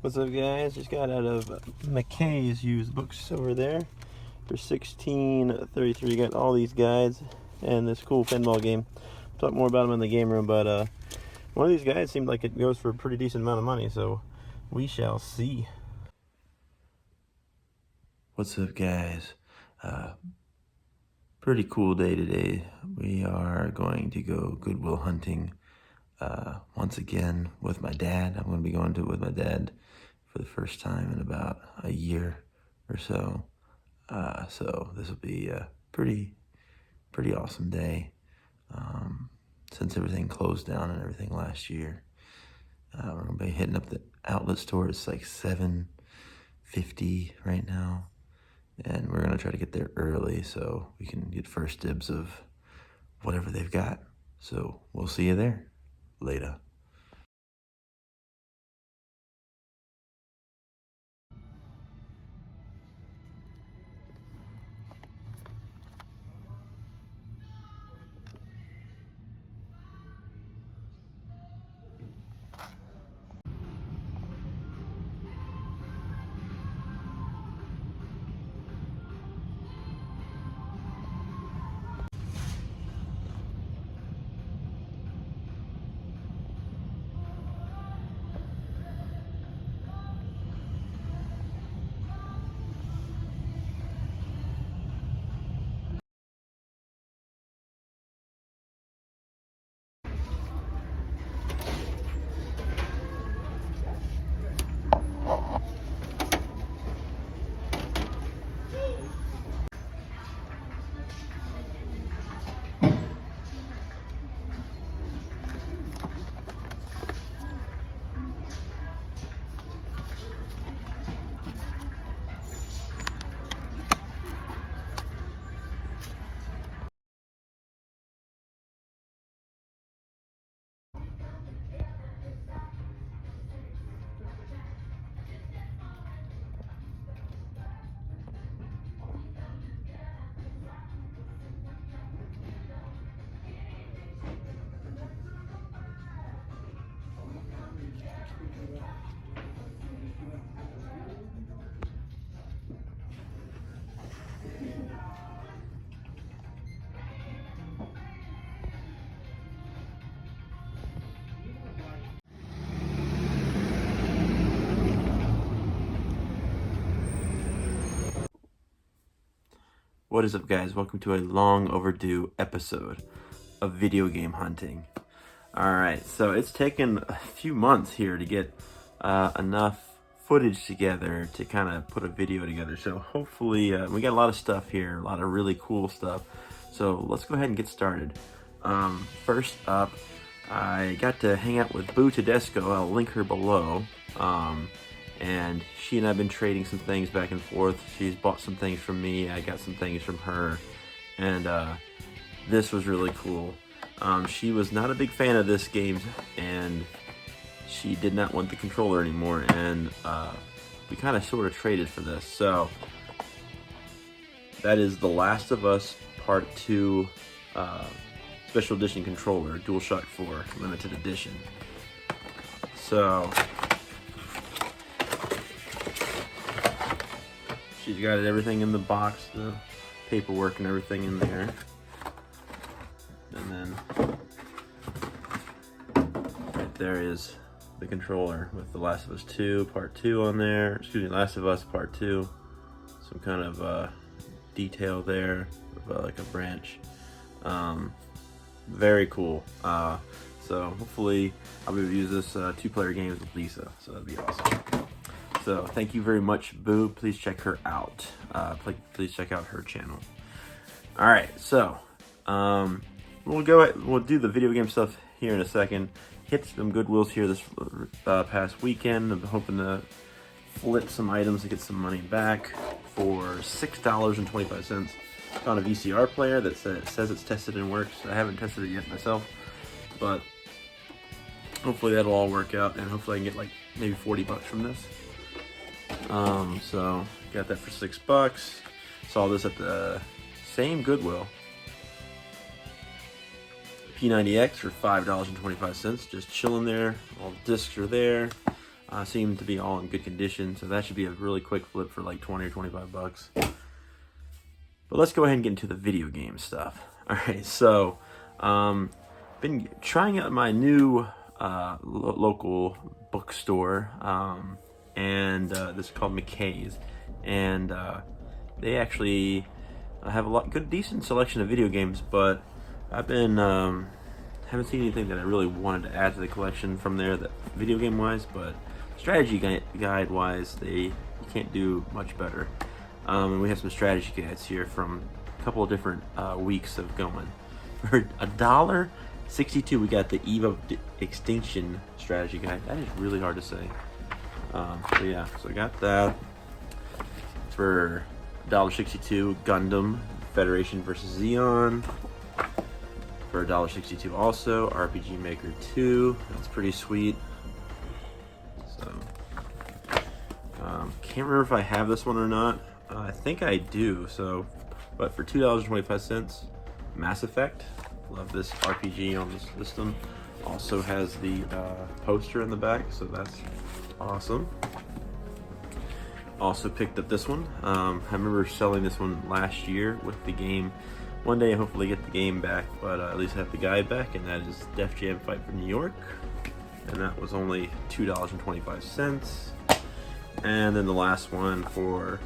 What's up, guys? Just got out of McKay's used books over there for $16.33. Got all these guides and this cool pinball game. Talk more about them in the game room, but one of these guides seemed like it goes for a pretty decent amount of money, so we shall see. What's up, guys? Pretty cool day today. We are going to go Goodwill hunting once again with my dad. I'm going to be going to it with my dad for the first time in about a year or so. So this will be a pretty awesome day since everything closed down and everything last year. We're going to be hitting up the outlet store. It's like 7:50 right now. And we're going to try to get there early so we can get first dibs of whatever they've got. So we'll see you there. Later. What is up, guys? Welcome to a long overdue episode of video game hunting. Alright, so it's taken a few months here to get enough footage together to kind of put a video together. So hopefully, we got a lot of stuff here, a lot of really cool stuff. So let's go ahead and get started. First up, I got to hang out with Boo Tedesco. I'll link her below. And she and I have been trading some things back and forth. She's bought some things from me, I got some things from her, and this was really cool. She was not a big fan of this game, and she did not want the controller anymore, and we kind of sort of traded for this. So that is The Last of Us Part 2 Special Edition controller, DualShock 4 Limited Edition. So she's got everything in the box, the paperwork and everything in there. And then right there is the controller with The Last of Us 2 Part 2 on there. Excuse me, Last of Us Part 2. Some kind of detail there, like a branch. Very cool. So hopefully I'll be able to use this 2-player games with Lisa, so that'd be awesome. So thank you very much, Boo. Please check her out. Please check out her channel. All right, so we'll do the video game stuff here in a second. Hit some Goodwills here this past weekend. I'm hoping to flip some items to get some money back for $6.25. Found a VCR player that says it's tested and works. I haven't tested it yet myself, but hopefully that'll all work out, and hopefully I can get like maybe 40 bucks from this. So got that for $6. Saw this at the same Goodwill. P90X for $5.25, just chilling there. All the discs are there. seem to be all in good condition, so that should be a really quick flip for like 20 or 25 bucks. But let's go ahead and get into the video game stuff. All right, so been trying out my new local bookstore, and this is called McKay's, and they actually have a decent selection of video games, but I've been haven't seen anything that I really wanted to add to the collection from there, that video game wise, but strategy guide wise, you can't do much better. And we have some strategy guides here from a couple of different weeks of going. For $1.62, we got the Eve of Extinction strategy guide. That is really hard to say. So yeah, so I got that. For $1.62, Gundam Federation versus Xeon. For $1.62 also, RPG Maker 2. That's pretty sweet. So, can't remember if I have this one or not. I think I do. So, but for $2.25, Mass Effect. Love this RPG on this system. Also has the poster in the back, so that's awesome. Also picked up this one. I remember selling this one last year with the game. One day I hopefully get the game back, but at least I have the guide back, and that is Def Jam Fight for New York. And that was only $2.25. And then the last one for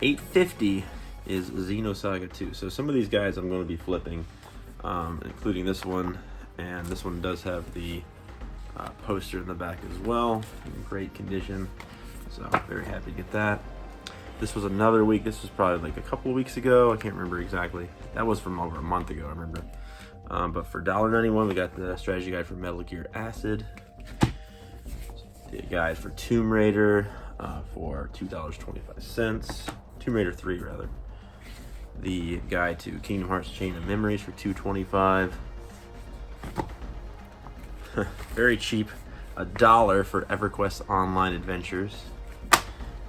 $8.50 is Xenosaga 2. So some of these guys I'm going to be flipping, including this one, and this one does have the poster in the back as well, in great condition. So very happy to get that. This was another week. This was probably like a couple of weeks ago. I can't remember exactly. That was from over a month ago, I remember. But for $1.91, we got the strategy guide for Metal Gear Acid. The guide for Tomb Raider for $2.25. Tomb Raider 3, rather. The guide to Kingdom Hearts Chain of Memories for $2.25. Very cheap. $1 for EverQuest Online Adventures.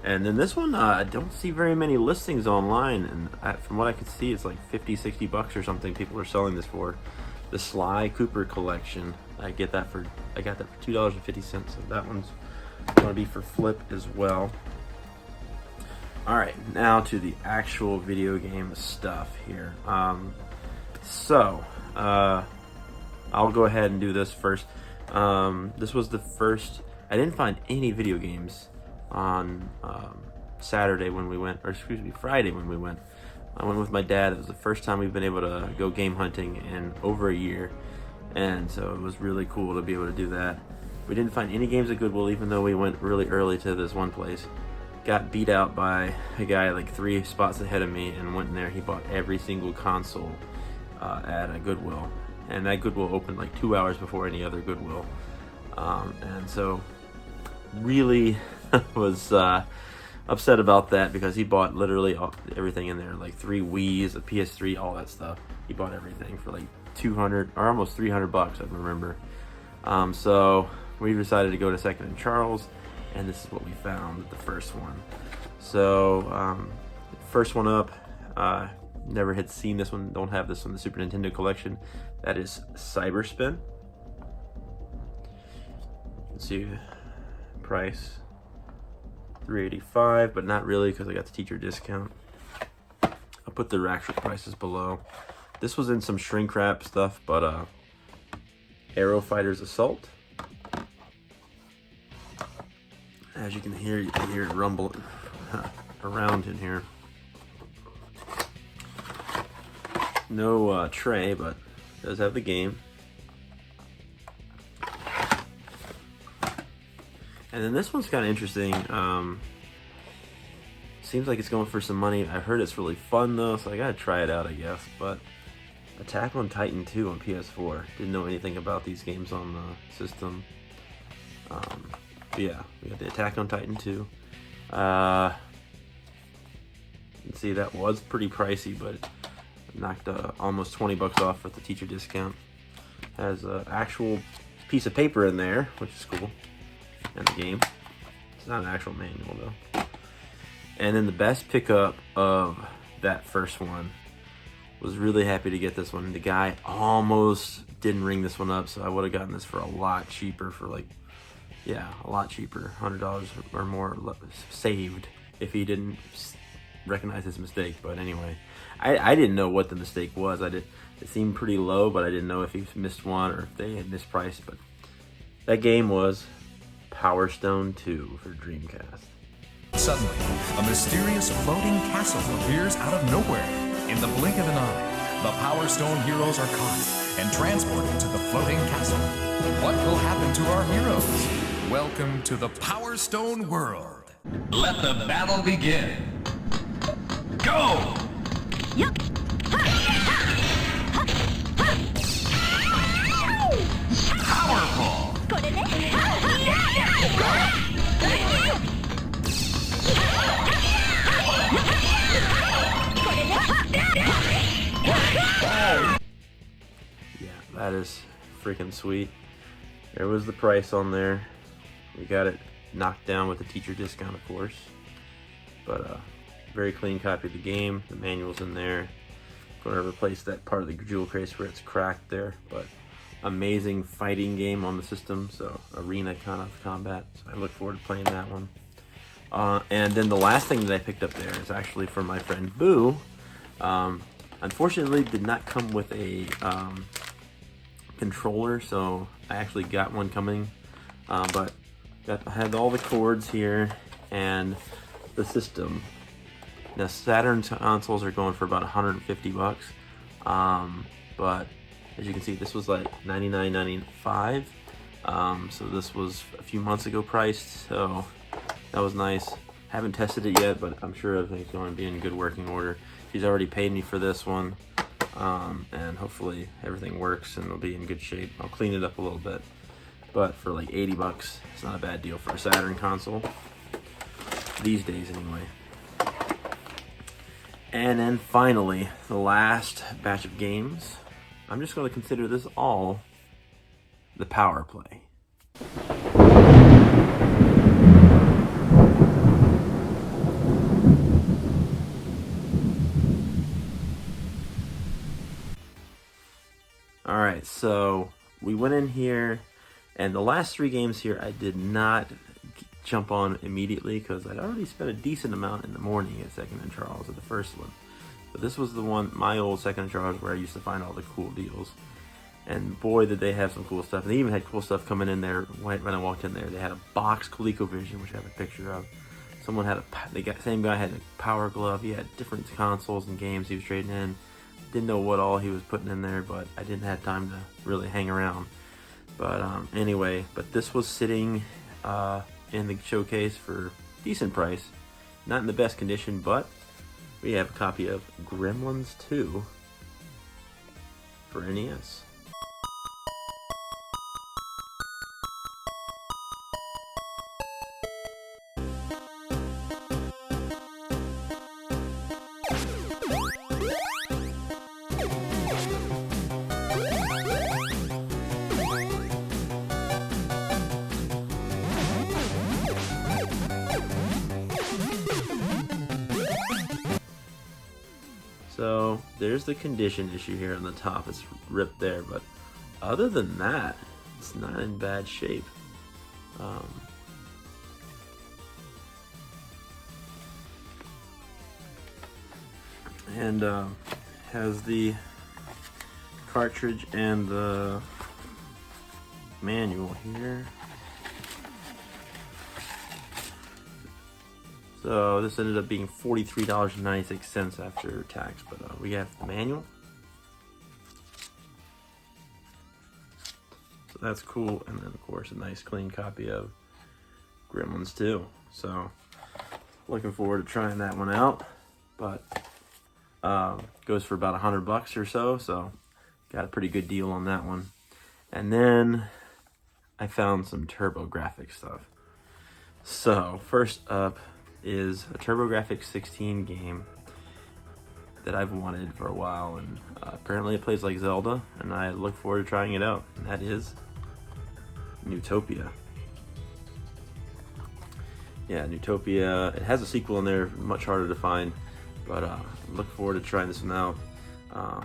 And then this one, I don't see very many listings online, and from what I can see, it's like 50, 60 bucks or something people are selling this for. The Sly Cooper collection. I got that for $2.50, so that one's gonna be for flip as well. All right, now to the actual video game stuff here. I'll go ahead and do this first. This was the first. I didn't find any video games on Saturday when we went, or excuse me, Friday when we went. I went with my dad. It was the first time we've been able to go game hunting in over a year, and so it was really cool to be able to do that. We didn't find any games at Goodwill, even though we went really early to this one place. Got beat out by a guy like 3 spots ahead of me, and went in there. He bought every single console at a Goodwill, and that Goodwill opened like 2 hours before any other Goodwill, and so really was upset about that, because he bought literally everything in there, like 3 Wii's, a PS3, all that stuff. He bought everything for like 200 or almost 300 bucks, I remember. So we decided to go to Second and Charles, and this is what we found, the first one. So first one up, never had seen this one, don't have this on the Super Nintendo collection. That is Cyberspin. Let's see, price $3.85, but not really, because I got the teacher discount. I'll put the actual prices below. This was in some shrink wrap stuff, but Aero Fighters Assault. As you can hear it rumble around in here. No tray, but it does have the game. And then this one's kind of interesting. Seems like it's going for some money. I heard it's really fun though, so I gotta try it out, I guess. But Attack on Titan 2 on PS4. Didn't know anything about these games on the system. But yeah, we got the Attack on Titan 2. You can see that was pretty pricey, but it knocked almost 20 bucks off with the teacher discount. Has an actual piece of paper in there, which is cool. And the game. It's not an actual manual though. And then the best pickup of that first one, was really happy to get this one. The guy almost didn't ring this one up, so I would have gotten this for a lot cheaper, for like, Yeah, a lot cheaper, $100 or more saved if he didn't recognize his mistake. But anyway, I didn't know what the mistake was. It seemed pretty low, but I didn't know if he missed one or if they had mispriced. But that game was Power Stone 2 for Dreamcast. Suddenly, a mysterious floating castle appears out of nowhere. In the blink of an eye, the Power Stone heroes are caught and transported to the floating castle. What will happen to our heroes? Welcome to the Power Stone world. Let the battle begin. Go! Yup. Powerful! Yeah, that is freaking sweet. There was the price on there. We got it knocked down with the teacher discount, of course. But very clean copy of the game. The manual's in there. Going to replace that part of the jewel case where it's cracked there. But amazing fighting game on the system. So arena kind of combat. So I look forward to playing that one. And then the last thing that I picked up there is actually from my friend Boo. Unfortunately, did not come with a controller, so I actually got one coming. But I had all the cords here and the system. Now Saturn consoles are going for about 150 bucks. But as you can see, this was like $99.95. So this was a few months ago priced, so that was nice. Haven't tested it yet, but I'm sure everything's going to be in good working order. She's already paid me for this one, and hopefully everything works and it'll be in good shape. I'll clean it up a little bit, but for like 80 bucks, it's not a bad deal for a Saturn console, these days anyway. And then finally, the last batch of games. I'm just going to consider this all the Power Play. Alright, so we went in here, and the last 3 games here I did not jump on immediately because I'd already spent a decent amount in the morning at Second and Charles at the first one. But this was the one, my old Second and Charles, where I used to find all the cool deals. And boy, did they have some cool stuff. And they even had cool stuff coming in there when I walked in there. They had a box ColecoVision, which I have a picture of. Someone had same guy had a Power Glove. He had different consoles and games he was trading in. Didn't know what all he was putting in there, but I didn't have time to really hang around. But anyway, but this was sitting in the showcase for decent price. Not in the best condition, but we have a copy of Gremlins 2 for NES. So there's the condition issue here on the top. It's ripped there, but other than that, it's not in bad shape. And has the cartridge and the manual here. So this ended up being $43.96 after tax, but we have the manual. So that's cool, and then of course a nice clean copy of Gremlins 2. So looking forward to trying that one out, but goes for about 100 bucks or so, so got a pretty good deal on that one. And then I found some Turbografx stuff. So first up is a Turbografx 16 game that I've wanted for a while, and apparently it plays like Zelda, and I look forward to trying it out, and that is Neutopia. Yeah, Neutopia, it has a sequel in there, much harder to find, but look forward to trying this one out. I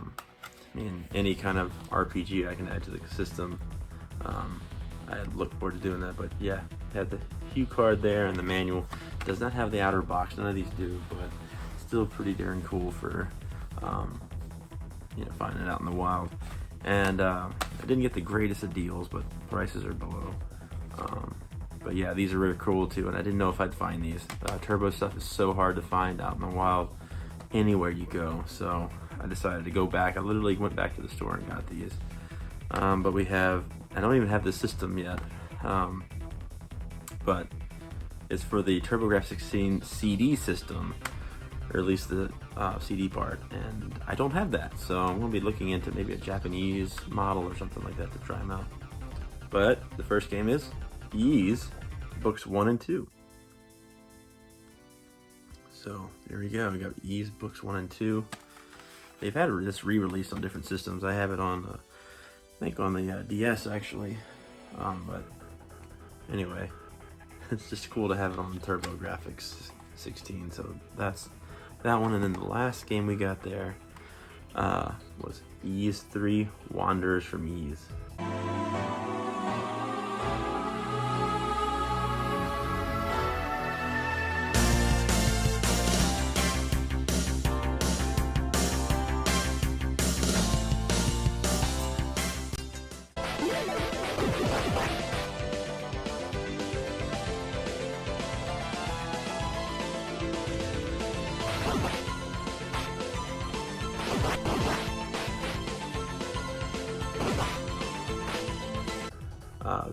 mean, any kind of RPG I can add to the system I had looked forward to doing that. But yeah, had the cue card there, and the manual does not have the outer box. None of these do, but still pretty darn cool for you know, finding it out in the wild. And I didn't get the greatest of deals, but prices are below. But yeah, these are really cool too, and I didn't know if I'd find these. Turbo stuff is so hard to find out in the wild anywhere you go, so I decided to go back. I literally went back to the store and got these. But we have, I don't even have the system yet, but it's for the Turbografx 16 CD system, or at least the CD part, and I don't have that, so I'm going to be looking into maybe a Japanese model or something like that to try them out. But the first game is Ys Books 1 and 2. So there we go. We got Ys Books 1 and 2. They've had this re-released on different systems. I have it on, I think on the DS actually. But anyway, it's just cool to have it on Turbografx 16. So that's that one. And then the last game we got there was Ys 3 Wanderers from Ys.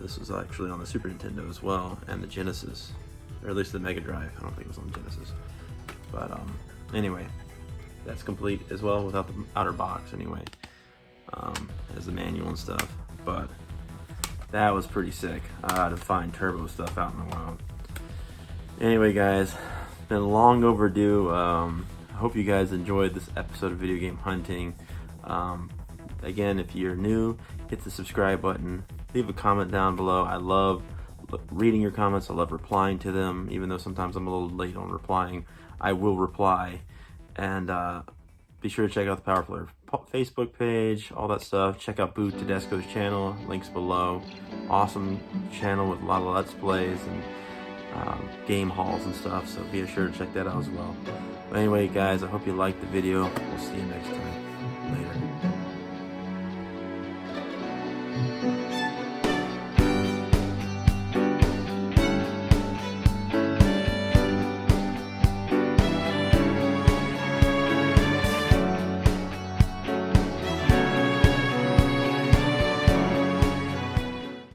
This was actually on the Super Nintendo as well, and the Genesis, or at least the Mega Drive. I don't think it was on the Genesis. But anyway, that's complete as well without the outer box anyway, as the manual and stuff. But that was pretty sick to find Turbo stuff out in the wild. Anyway, guys, it's been long overdue. I hope you guys enjoyed this episode of Video Game Hunting. Again, if you're new, hit the subscribe button. Leave a comment down below. I love reading your comments. I love replying to them, even though sometimes I'm a little late on replying. I will reply. And be sure to check out the Power Player Facebook page, all that stuff. Check out Boot Tedesco's channel, links below. Awesome channel with a lot of Let's Plays and game hauls and stuff, so be sure to check that out as well. But anyway, guys, I hope you liked the video. We'll see you next time. Later.